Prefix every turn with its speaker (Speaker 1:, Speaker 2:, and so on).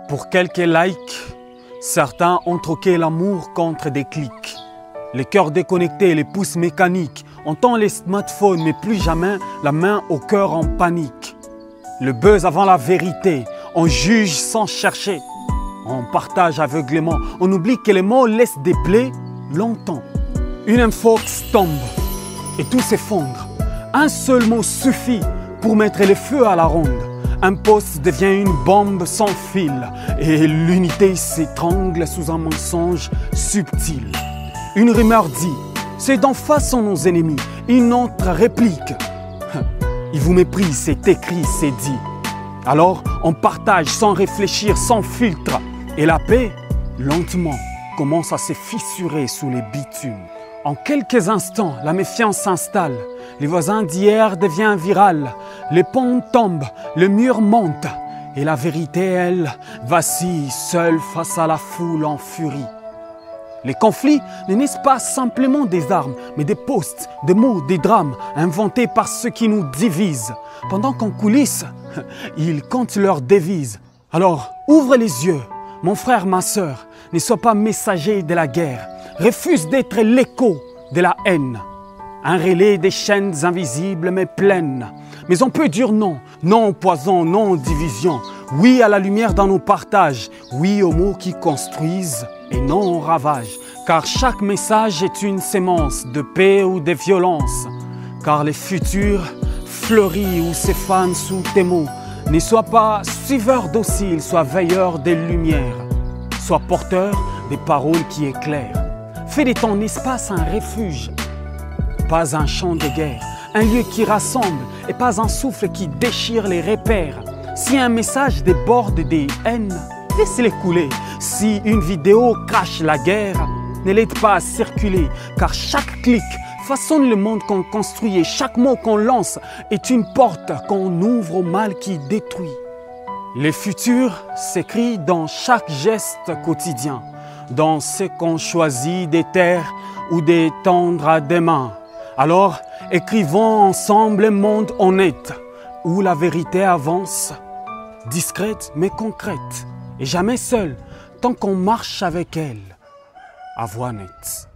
Speaker 1: Pour quelques likes, certains ont troqué l'amour contre des clics. Les cœurs déconnectés, les pouces mécaniques, on tend les smartphones mais plus jamais la main au cœur en panique. Le buzz avant la vérité, on juge sans chercher. On partage aveuglément, on oublie que les mots laissent des plaies longtemps. Une infox tombe et tout s'effondre. Un seul mot suffit pour mettre le feu à la ronde. Un post devient une bombe sans fil et l'unité s'étrangle sous un mensonge subtil. Une rumeur dit « c'est d'en face sont nos ennemis », une autre réplique « ils vous méprisent, c'est écrit, c'est dit ». Alors on partage sans réfléchir, sans filtre et la paix, lentement, commence à se fissurer sous les bitumes. En quelques instants, la méfiance s'installe. Les voisins d'hier deviennent virales. Les ponts tombent, le mur monte. Et la vérité, elle, vacille seule face à la foule en furie. Les conflits ne naissent pas simplement des armes, mais des posts, des mots, des drames inventés par ceux qui nous divisent. Pendant qu'en coulisses, ils comptent leurs devises. Alors, ouvre les yeux, mon frère, ma sœur, ne sois pas messager de la guerre. Refuse d'être l'écho de la haine. Un relais des chaînes invisibles mais pleines. Mais on peut dire non. Non au poison, non aux divisions. Oui à la lumière dans nos partages. Oui aux mots qui construisent et non aux ravages. Car chaque message est une sémence de paix ou de violence. Car les futurs fleuris ou se fanent sous tes mots. Ne sois pas suiveur docile, sois veilleur des lumières. Sois porteur des paroles qui éclairent. Fais de ton espace un refuge, pas un champ de guerre, un lieu qui rassemble et pas un souffle qui déchire les repères. Si un message déborde des haines, laisse-les couler. Si une vidéo cache la guerre, ne l'aide pas à circuler, car chaque clic façonne le monde qu'on construit et chaque mot qu'on lance est une porte qu'on ouvre au mal qui détruit. Le futur s'écrit dans chaque geste quotidien, dans ce qu'on choisit de taire ou d'étendre à des mains. Alors, écrivons ensemble un monde honnête, où la vérité avance, discrète mais concrète, et jamais seule, tant qu'on marche avec elle, à voix nette.